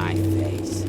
my face.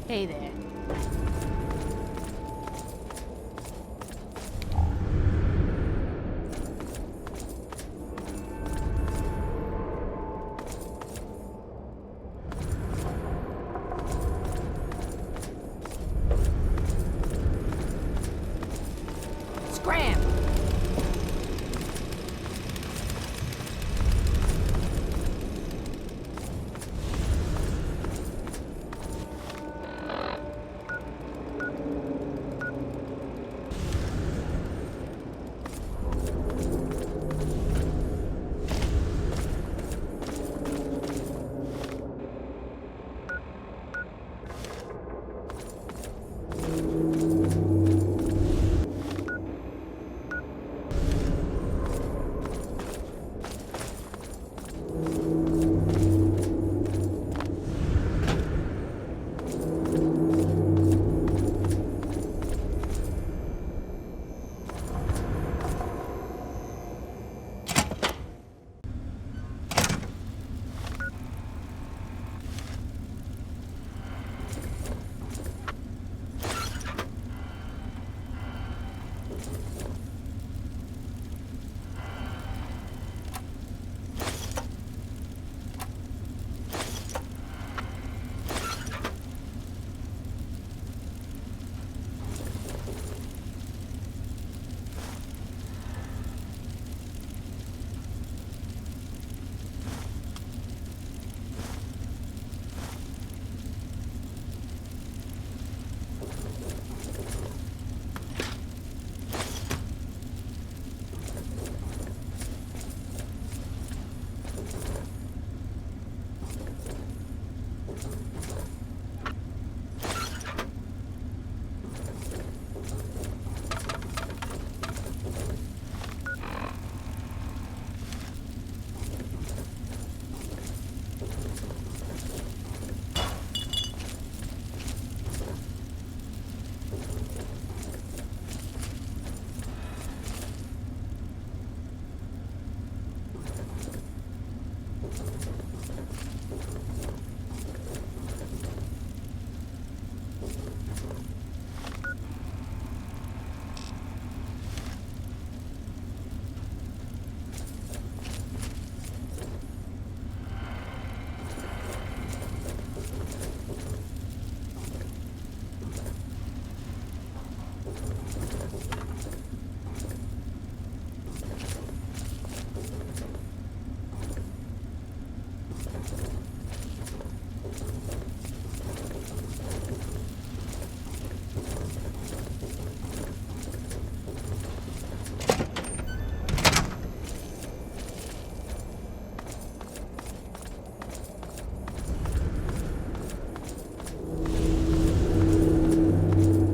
Hey there. Scram!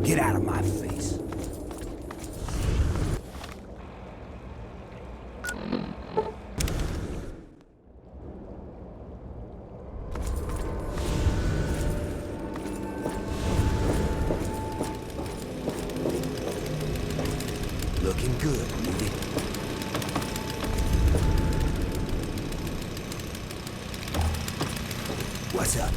Get out of my face. Looking good, Rudy. What's up?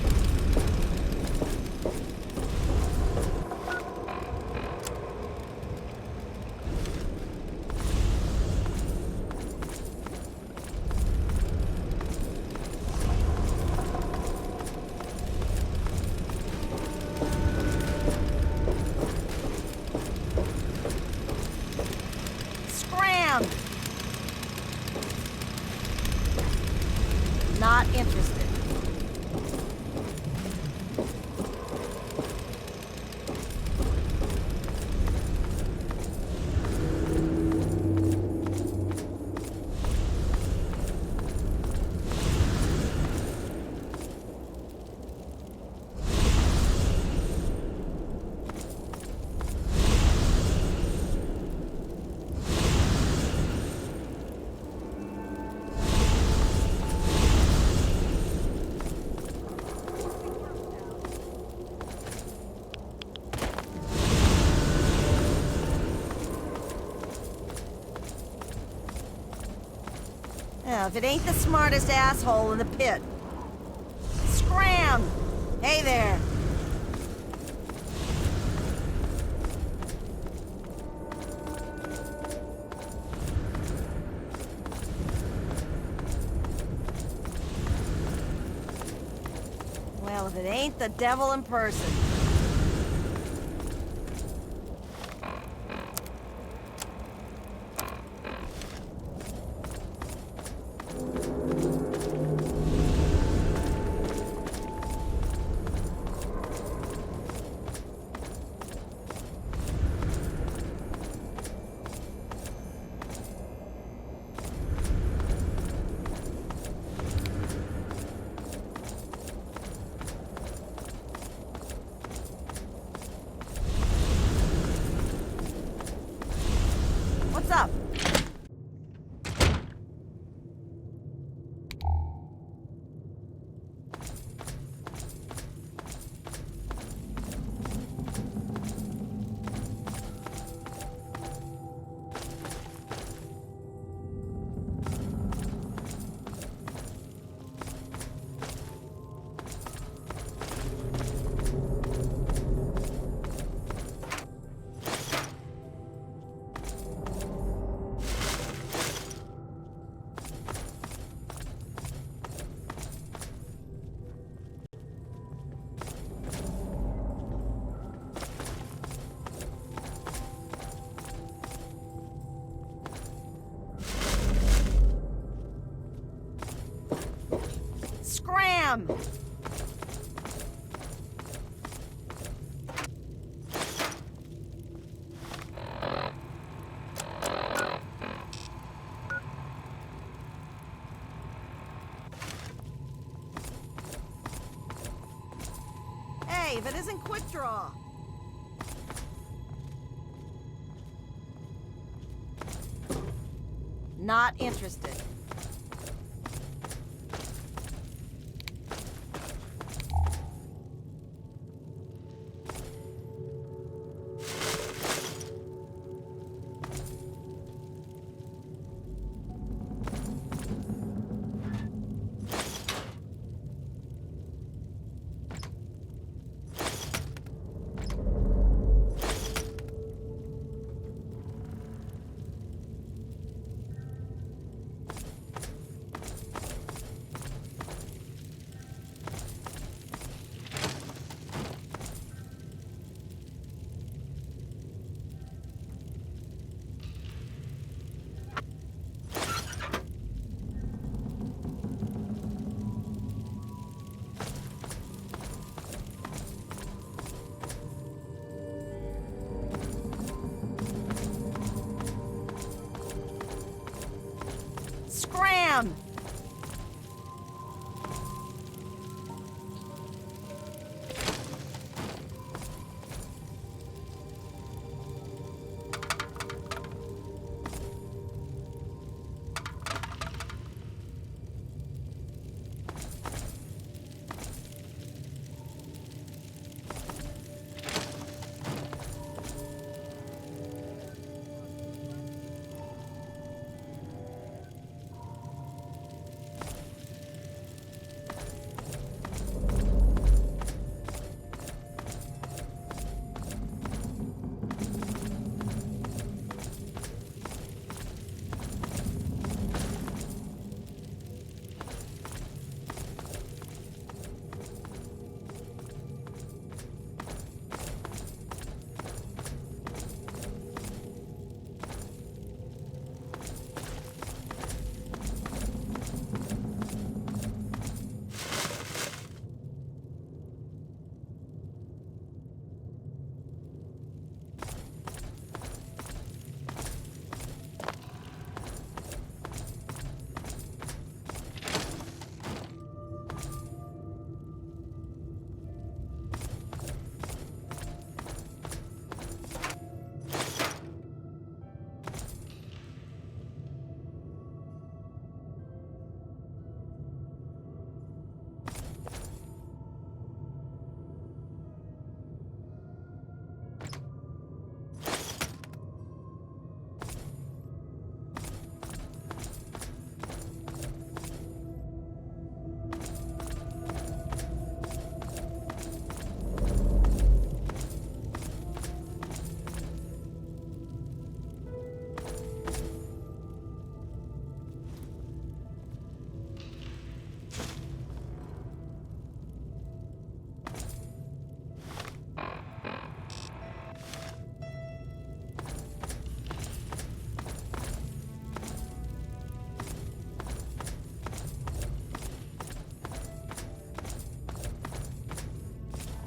Not interested. Now, if it ain't the smartest asshole in the pit. Scram! Hey there. Well, if it ain't the devil in person. What's up? Scram! Hey, if it isn't quick draw. Not interested.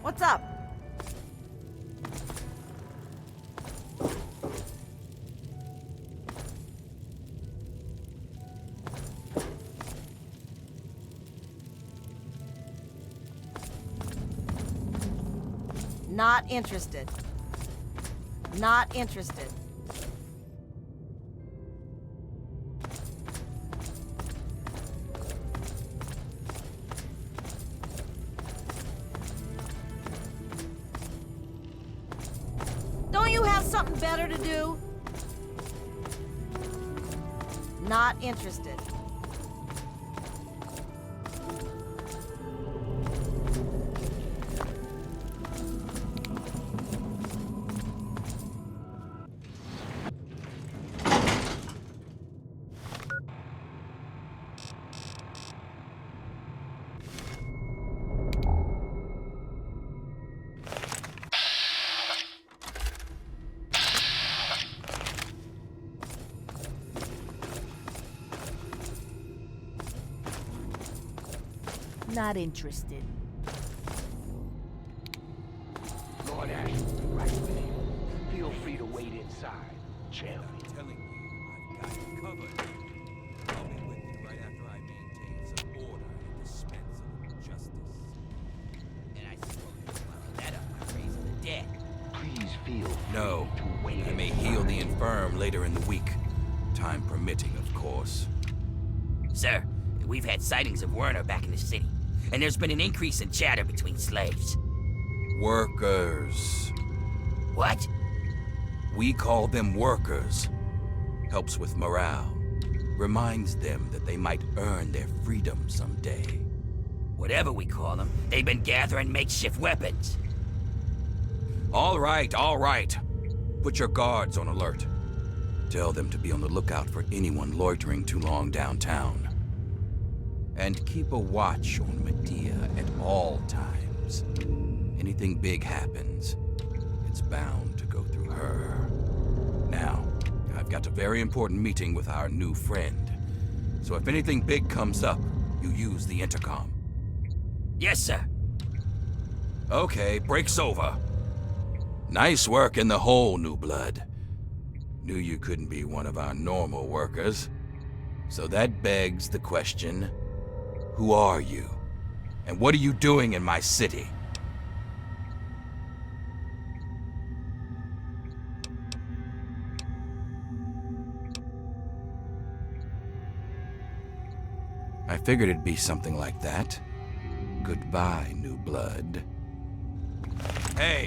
What's up? Not interested. Not interested. Don't you have something better to do? Not interested. Not interested. Lord Ash will be right with you. Feel free to wait inside. Chill. I'm telling you, I've got you covered. I'll be with you right after I maintain some order and dispense a little justice. And I suppose you want to let up by raising the dead. Please feel free No, to wait. I may heal the infirm later in the week. Time permitting, of course. Sir, we've had sightings of Werner back in the city, and there's been an increase in chatter between slaves. Workers. What? We call them workers. Helps with morale. Reminds them that they might earn their freedom someday. Whatever we call them, they've been gathering makeshift weapons. All right, all right. Put your guards on alert. Tell them to be on the lookout for anyone loitering too long downtown. And keep a watch on Medea at all times. Anything big happens, it's bound to go through her. Now, I've got a very important meeting with our new friend. So if anything big comes up, you use the intercom. Yes, sir. Okay, break's over. Nice work in the hole, New Blood. Knew you couldn't be one of our normal workers. So that begs the question, who are you? And what are you doing in my city? I figured it'd be something like that. Goodbye, New Blood. Hey!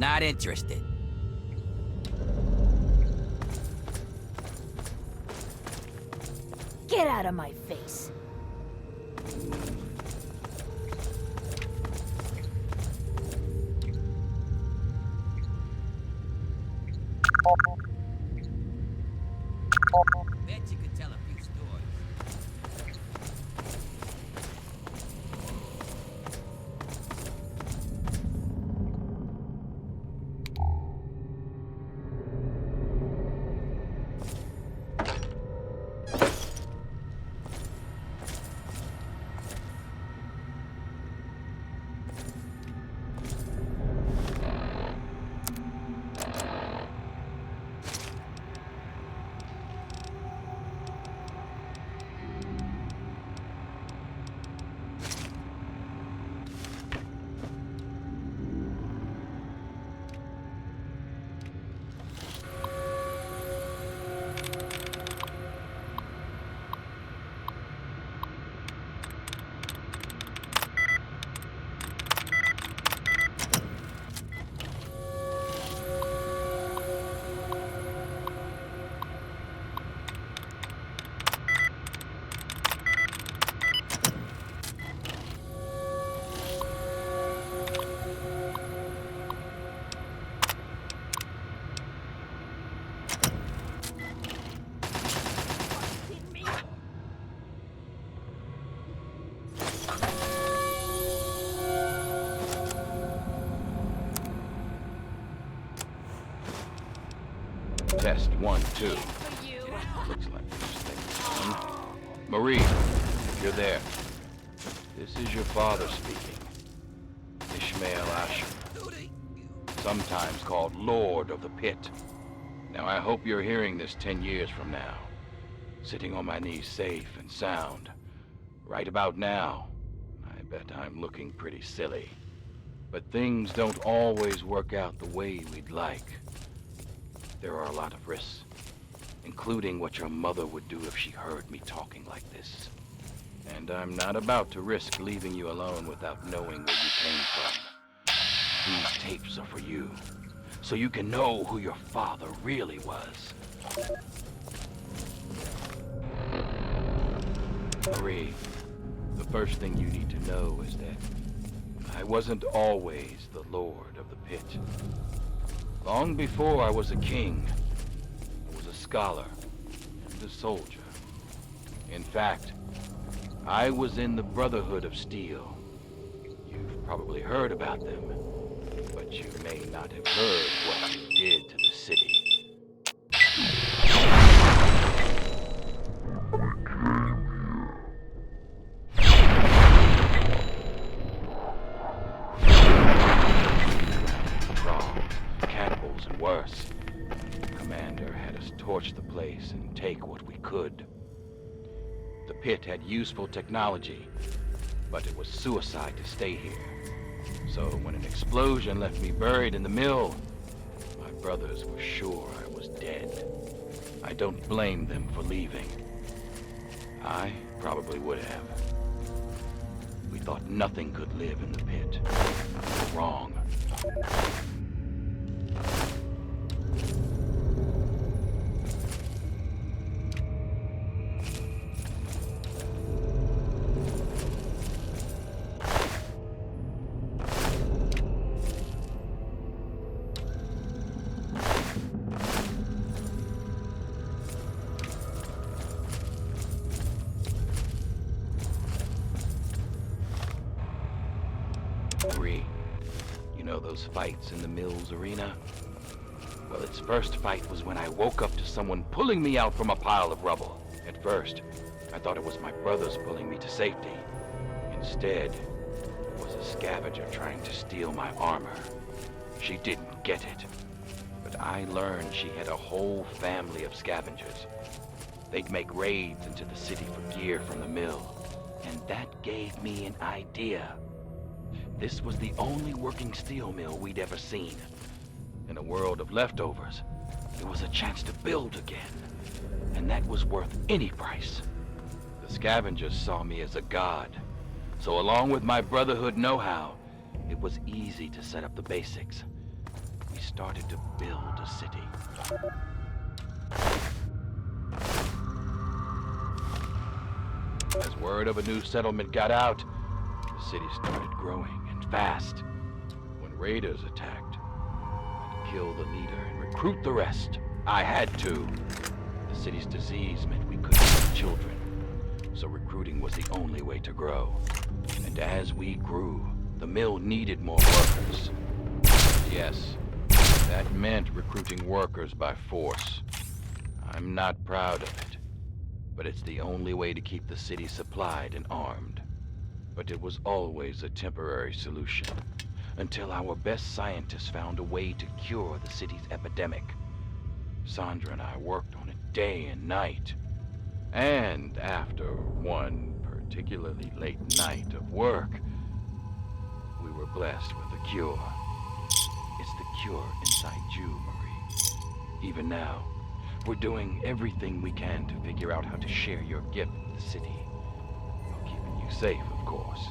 Not interested. Get out of my face. Bet you could tell a few stories. Test 1, 2. Looks like this thing's on. Marie, if you're there. This is your father speaking. Ishmael Asher. Sometimes called Lord of the Pit. Now I hope you're hearing this 10 years from now. Sitting on my knees safe and sound. Right about now, I bet I'm looking pretty silly. But things don't always work out the way we'd like. There are a lot of risks, including what your mother would do if she heard me talking like this. And I'm not about to risk leaving you alone without knowing where you came from. These tapes are for you, so you can know who your father really was. Marie, the first thing you need to know is that I wasn't always the Lord of the Pit. Long before I was a king, I was a scholar and a soldier. In fact, I was in the Brotherhood of Steel. You've probably heard about them, but you may not have heard what you did to the city. Worse. Commander had us torch the place and take what we could. The pit had useful technology, but it was suicide to stay here. So when an explosion left me buried in the mill, my brothers were sure I was dead. I don't blame them for leaving. I probably would have. We thought nothing could live in the pit. We were wrong. Marie, you know those fights in the Mills arena? Well, its first fight was when I woke up to someone pulling me out from a pile of rubble. At first, I thought it was my brothers pulling me to safety. Instead, it was a scavenger trying to steal my armor. She didn't get it, but I learned she had a whole family of scavengers. They'd make raids into the city for gear from the mill, and that gave me an idea. This was the only working steel mill we'd ever seen. In a world of leftovers, it was a chance to build again, and that was worth any price. The scavengers saw me as a god, so along with my Brotherhood know-how, it was easy to set up the basics. started to build a city. As word of a new settlement got out, the city started growing and fast. When raiders attacked, I had to kill the leader and recruit the rest. I had to. The city's disease meant we couldn't have children, so recruiting was the only way to grow. And as we grew, the mill needed more workers. Yes, that meant recruiting workers by force. I'm not proud of it, but it's the only way to keep the city supplied and armed. But it was always a temporary solution, until our best scientists found a way to cure the city's epidemic. Sandra and I worked on it day and night. And after one particularly late night of work, we were blessed with a cure. It's the cure inside you, Marie. Even now, we're doing everything we can to figure out how to share your gift with the city, while keeping you safe, of course.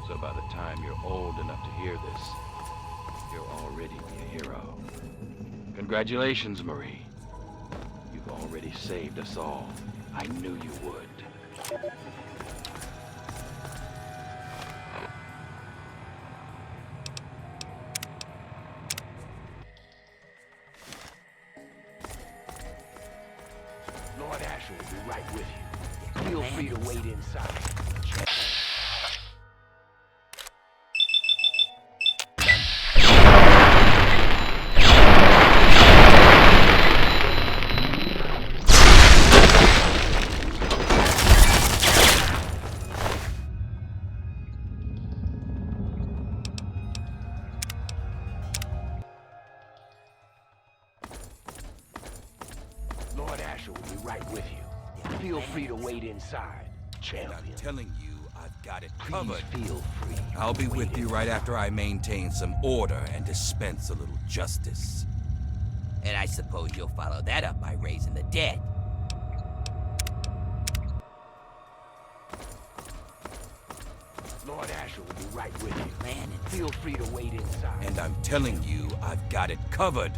So by the time you're old enough to hear this, you'll already be a hero. Congratulations, Marie. You've already saved us all. I knew you would. Lord Asher will be right with you. Feel free to wait inside. Lord Asher will be right with you. Feel free to wait inside, And champion. I'm telling you, I've got it Please covered. feel free. I'll be Wait with you right after I maintain some order and dispense a little justice. And I suppose you'll follow that up by raising the dead. Lord Asher will be right with you. Man, Feel free to wait inside. And I'm telling you, I've got it covered.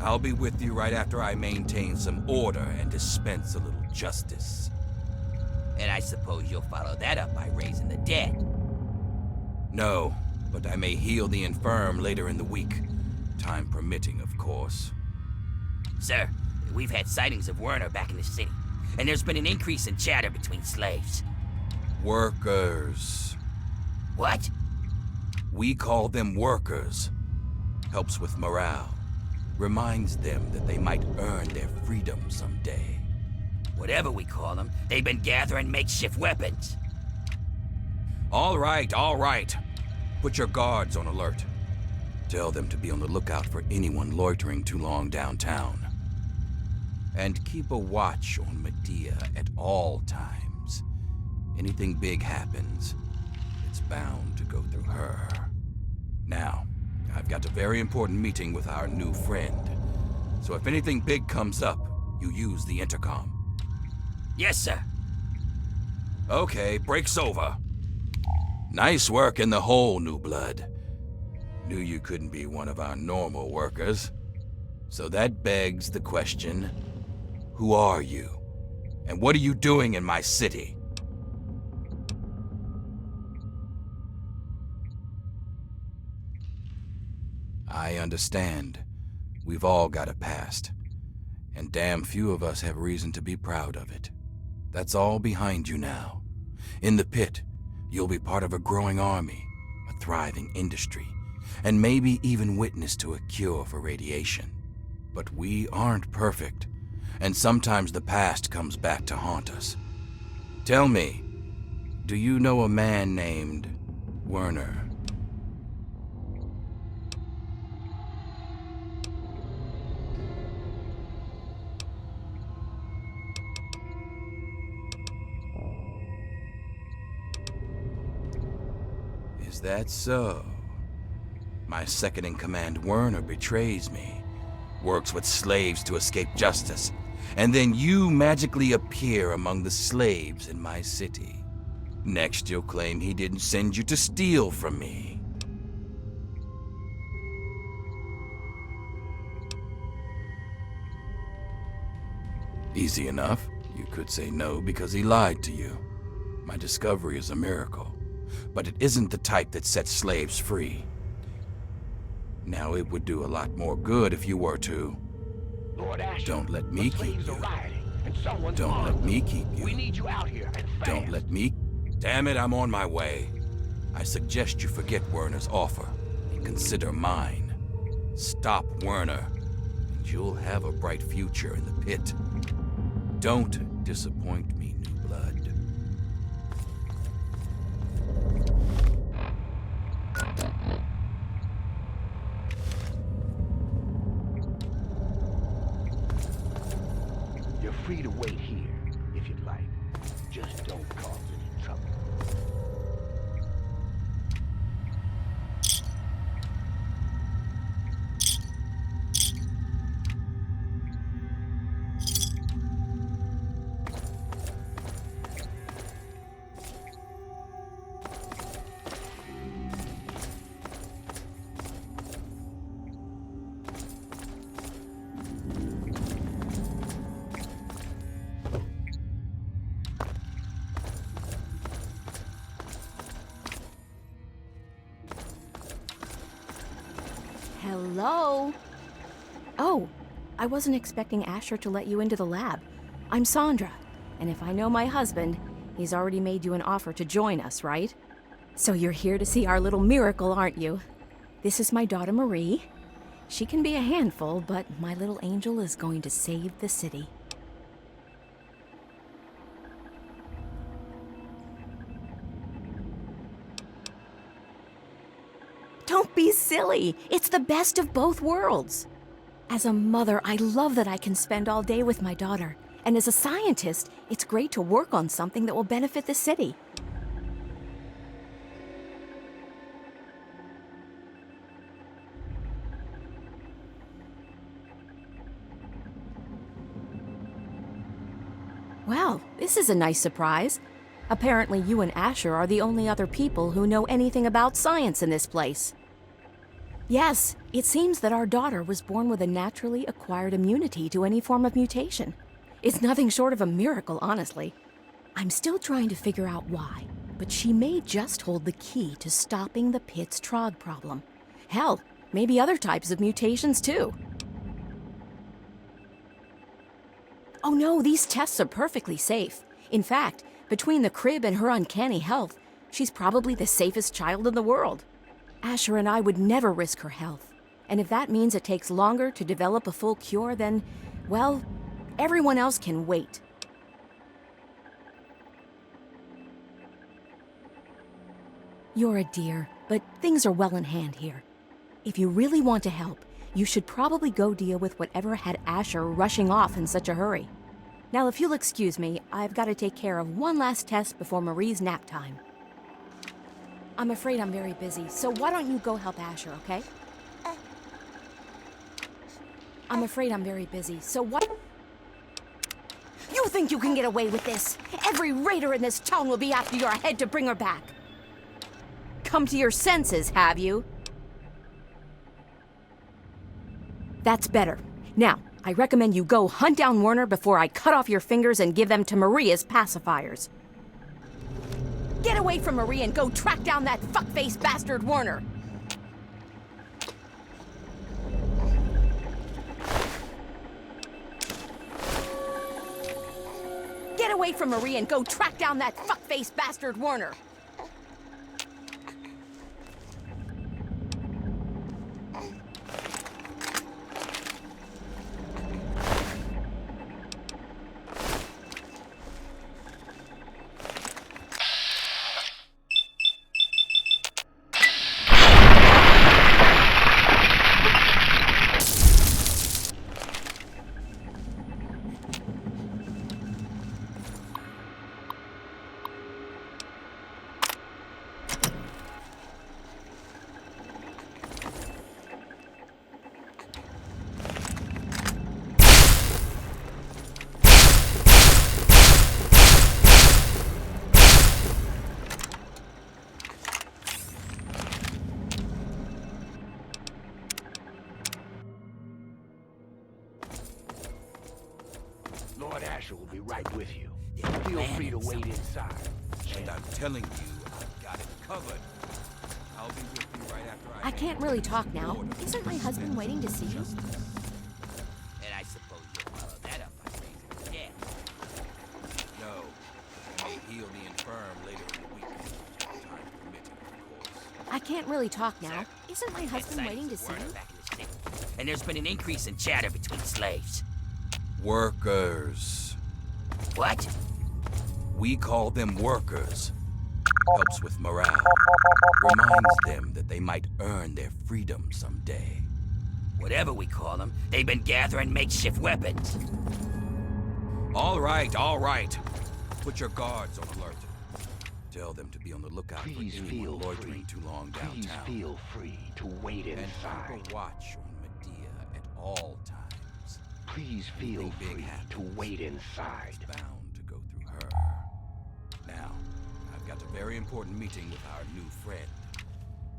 I'll be with you right after I maintain some order and dispense a little justice. and I suppose you'll follow that up by raising the dead. No, but I may heal the infirm later in the week. Time permitting, of course. Sir, we've had sightings of Werner back in the city, and there's been an increase in chatter between slaves. Workers. What? We call them workers. Helps with morale. Reminds them that they might earn their freedom someday. Whatever we call them, they've been gathering makeshift weapons. All right. Put your guards on alert. Tell them to be on the lookout for anyone loitering too long downtown. And keep a watch on Medea at all times. Anything big happens, it's bound to go through her. Now, I've got a very important meeting with our new friend. So if anything big comes up, you use the intercom. Yes, sir. Okay, break's over. Nice work in the hole, New Blood. Knew you couldn't be one of our normal workers. So that begs the question, who are you? And what are you doing in my city? I understand. We've all got a past. And damn few of us have reason to be proud of it. That's all behind you now. In the pit, you'll be part of a growing army, a thriving industry, and maybe even witness to a cure for radiation. But we aren't perfect, and sometimes the past comes back to haunt us. Tell me, do you know a man named Werner? Is that so? My second-in-command Werner betrays me, works with slaves to escape justice, and then you magically appear among the slaves in my city. Next, you'll claim he didn't send you to steal from me. Easy enough. You could say no because he lied to you. My discovery is a miracle, but it isn't the type that sets slaves free. Now, it would do a lot more good if you were to... Lord Asher, Don't let me the keep slaves you. are rioting, and someone's Don't armed let them. me keep you. We need you out here, and fast. Don't let me... Damn it, I'm on my way. I suggest you forget Werner's offer and consider mine. Stop Werner, and you'll have a bright future in the pit. Don't disappoint me, New Blood. You're free to wait here, if you'd like. Just don't cause any trouble. Hello? Oh, I wasn't expecting Asher to let you into the lab. I'm Sandra, and if I know my husband, he's already made you an offer to join us, right? So you're here to see our little miracle, aren't you? This is my daughter Marie. She can be a handful, but my little angel is going to save the city. Don't be silly. It's the best of both worlds. As a mother, I love that I can spend all day with my daughter. And as a scientist, it's great to work on something that will benefit the city. Well, this is a nice surprise. Apparently you and Asher are the only other people who know anything about science in this place. Yes, it seems that our daughter was born with a naturally acquired immunity to any form of mutation. It's nothing short of a miracle, honestly. I'm still trying to figure out why, but she may just hold the key to stopping the pit's Trog problem. Hell, maybe other types of mutations too. Oh no, these tests are perfectly safe. In fact, between the crib and her uncanny health, she's probably the safest child in the world. Asher and I would never risk her health. And if that means it takes longer to develop a full cure, then, well, everyone else can wait. You're a dear, but things are well in hand here. If you really want to help, you should probably go deal with whatever had Asher rushing off in such a hurry. Now, if you'll excuse me, I've got to take care of one last test before Marie's nap time. I'm afraid I'm very busy, so why don't you go help Asher, okay? I'm afraid I'm very busy, so what? You think you can get away with this? Every raider in this town will be after your head to bring her back. Come to your senses, have you? That's better. Now, I recommend you go hunt down Werner before I cut off your fingers and give them to Marie as pacifiers. Get away from Marie and go track down that fuckface bastard Werner! Get away from Marie and go track down that fuckface bastard Werner! Lord Asher will be right with you. They're Feel free to planning wait something. inside. And I'm telling you, I've got it covered. I'll be with you right after I can't really talk now. Isn't my husband waiting to see you? And I suppose you'll follow that up by raising the dead. No. I may heal the infirm later in the week. Time permitting, of course. I can't really talk now. Isn't my Had husband waiting to sightings see of Werner you? back in the city, and there's been an increase in chatter between slaves. Workers. What? We call them workers. Helps with morale. Reminds them that they might earn their freedom someday. Whatever we call them, they've been gathering makeshift weapons. All right, all right. Put your guards on alert. Tell them to be on the lookout Please for feel anyone loitering free. too long Please downtown. feel free to wait And inside. keep a watch on Medea at all times. Please feel Anything big free to happens, wait inside. It's bound to go through her. Now, I've got a very important meeting with our new friend.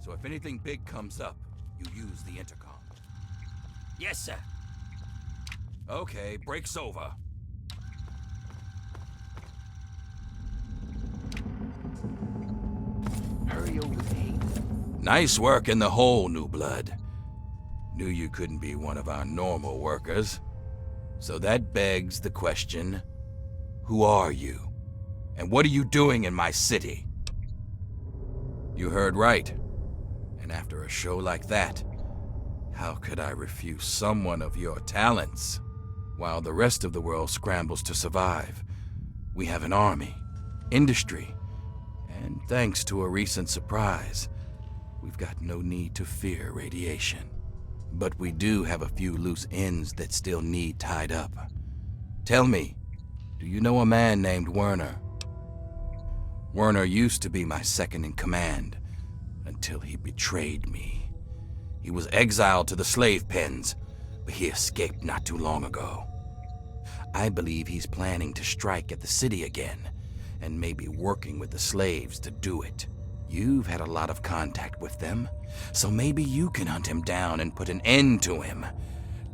So if anything big comes up, you use the intercom. Yes, sir. Okay, break's over. Hurry over there. Nice work in the hole, New Blood. Knew you couldn't be one of our normal workers. So that begs the question, who are you? And what are you doing in my city? You heard right. And after a show like that, how could I refuse someone of your talents? While the rest of the world scrambles to survive, we have an army, industry, and thanks to a recent surprise, we've got no need to fear radiation. But we do have a few loose ends that still need tied up. Tell me, do you know a man named Werner? Werner used to be my second in command, until he betrayed me. He was exiled to the slave pens, but he escaped not too long ago. I believe he's planning to strike at the city again, and maybe working with the slaves to do it. You've had a lot of contact with them, so maybe you can hunt him down and put an end to him.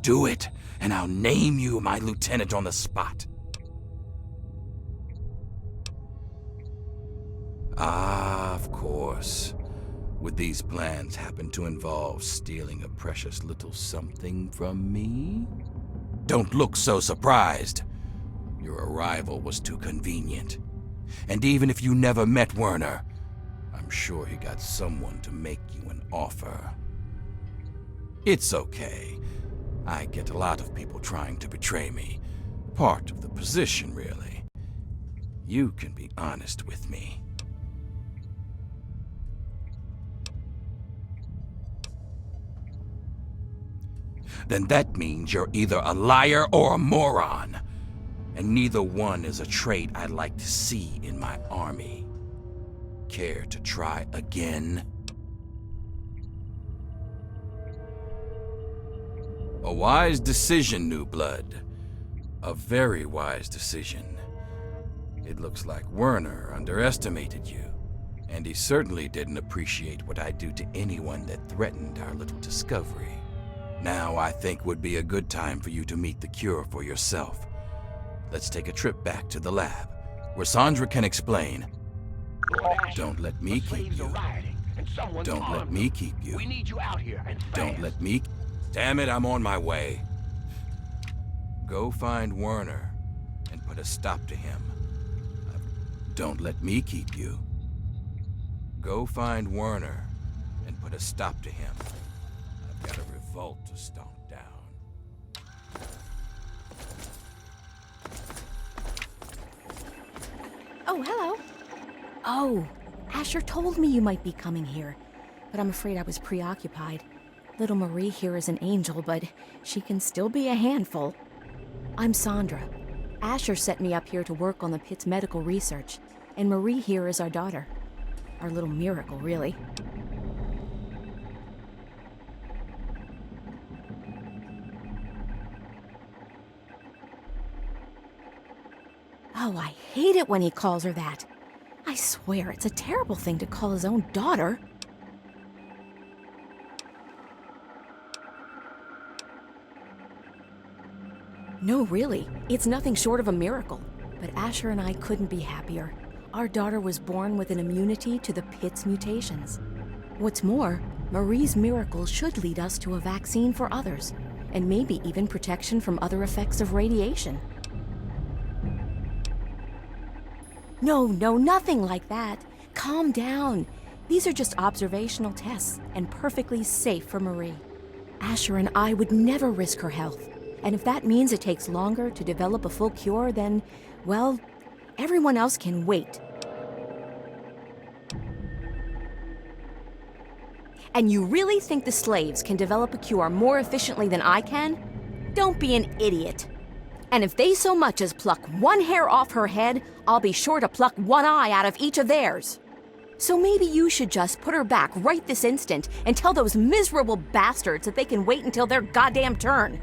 Do it, and I'll name you my lieutenant on the spot. Ah, of course. Would these plans happen to involve stealing a precious little something from me? Don't look so surprised. Your arrival was too convenient. And even if you never met Werner, I'm sure he got someone to make you an offer. It's okay. I get a lot of people trying to betray me. Part of the position, really. You can be honest with me. Then that means you're either a liar or a moron. And neither one is a trait I'd like to see in my army. Care to try again? A wise decision, New Blood. A very wise decision. It looks like Werner underestimated you. And he certainly didn't appreciate what I do to anyone that threatened our little discovery. Now I think would be a good time for you to meet the cure for yourself. Let's take a trip back to the lab, where Sandra can explain. Lord Asher, Don't let me the keep slaves you. are rioting, and someone's Don't let armed me them. keep you. We need you out here, and fast. Don't let me... Damn it, I'm on my way. Go find Werner and put a stop to him. Don't let me keep you. Go find Werner and put a stop to him. I've got a revolt to stomp down. Oh, hello. Oh, Asher told me you might be coming here, but I'm afraid I was preoccupied. Little Marie here is an angel, but she can still be a handful. I'm Sandra. Asher set me up here to work on the pit's medical research, and Marie here is our daughter. Our little miracle, really. Oh, I hate it when he calls her that. I swear it's a terrible thing to call his own daughter. No, really. It's nothing short of a miracle. But Asher and I couldn't be happier. Our daughter was born with an immunity to the pit's mutations. What's more, Marie's miracle should lead us to a vaccine for others, and maybe even protection from other effects of radiation. No, nothing like that. Calm down. These are just observational tests and perfectly safe for Marie. Asher and I would never risk her health. And if that means it takes longer to develop a full cure, then, well, everyone else can wait. And you really think the slaves can develop a cure more efficiently than I can? Don't be an idiot. And if they so much as pluck one hair off her head, I'll be sure to pluck one eye out of each of theirs. So maybe you should just put her back right this instant and tell those miserable bastards that they can wait until their goddamn turn.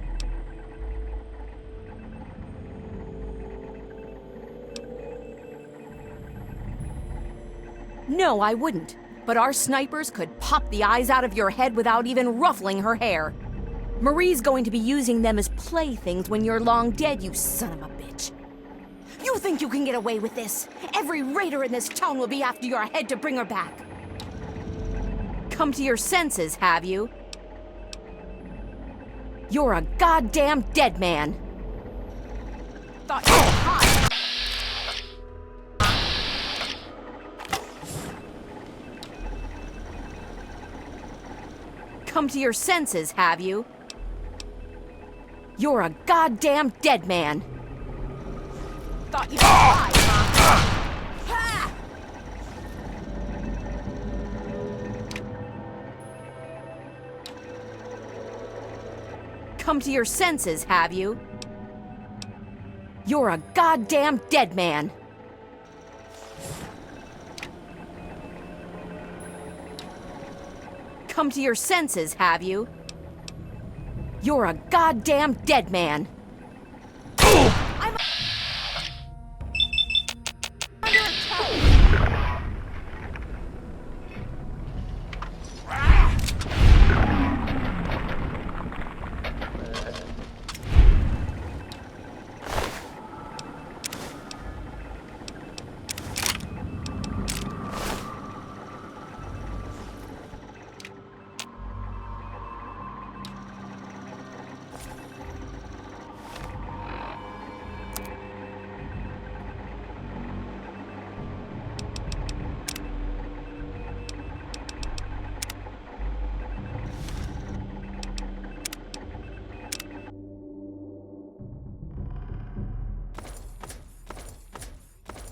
No, I wouldn't. But our snipers could pop the eyes out of your head without even ruffling her hair. Marie's going to be using them as playthings when you're long dead, you son of a bitch. You think you can get away with this? Every raider in this town will be after your head to bring her back. Come to your senses, have you? You're a goddamn dead man. Thought you were hot. Come to your senses, have you? You're a goddamn dead man. Thought you'd die, huh? Come to your senses, have you? You're a goddamn dead man. Come to your senses, have you? You're a goddamn dead man. I'm under attack.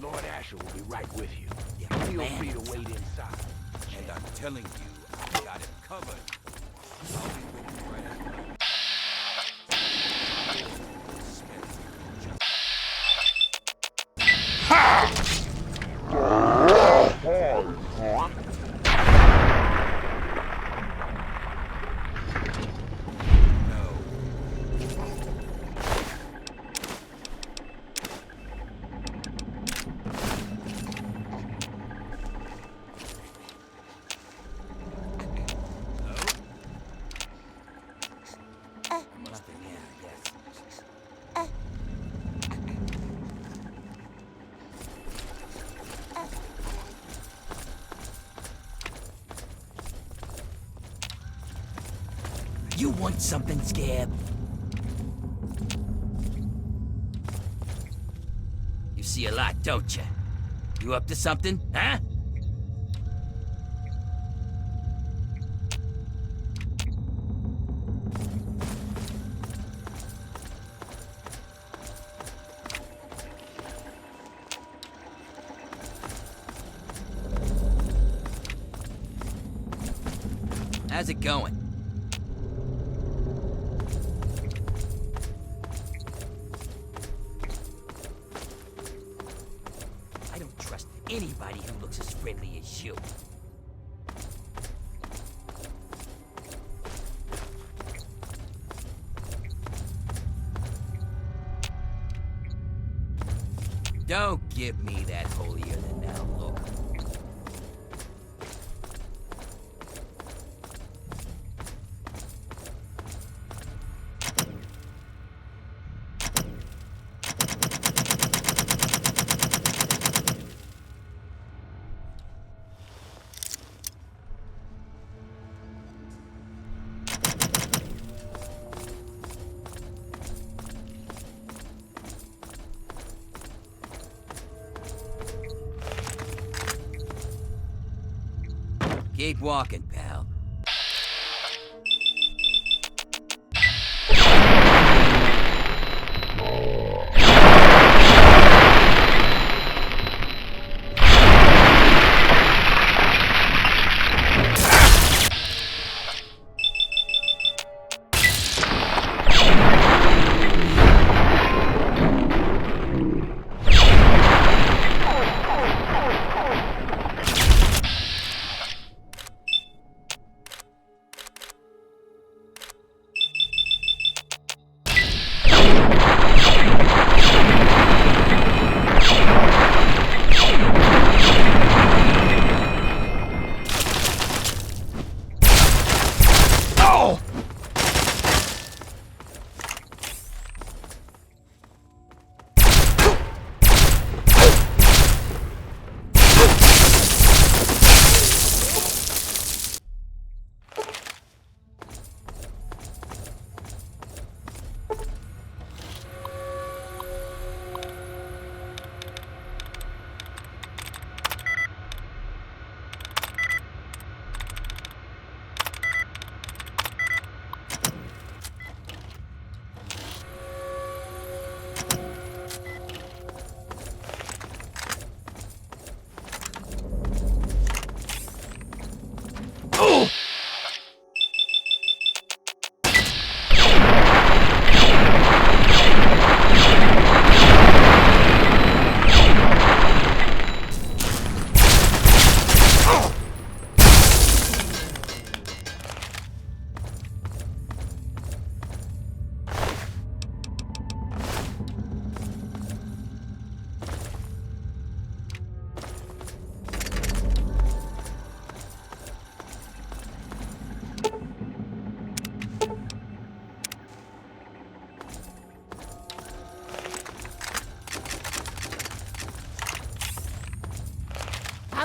Lord Asher will be right with you. Yeah, Feel man. free to wait inside. And I'm telling you, I got it covered. I'll be with you right after. You want something, Scab? You see a lot, don't you? You up to something, huh? How's it going? I don't trust anybody who looks as friendly as you. Don't give me that holier-than-thou look. Keep walking, pal.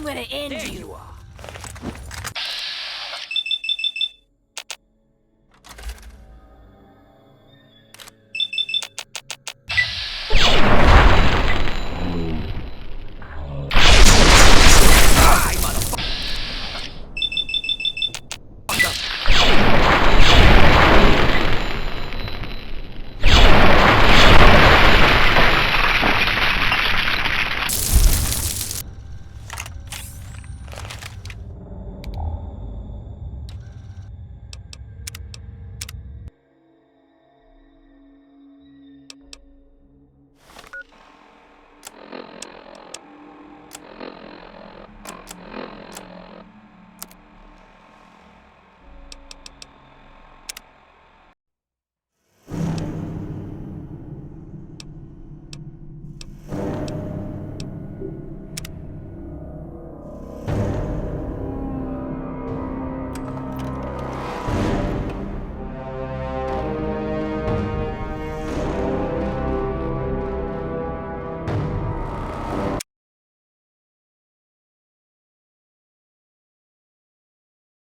I'm gonna end There you. you are.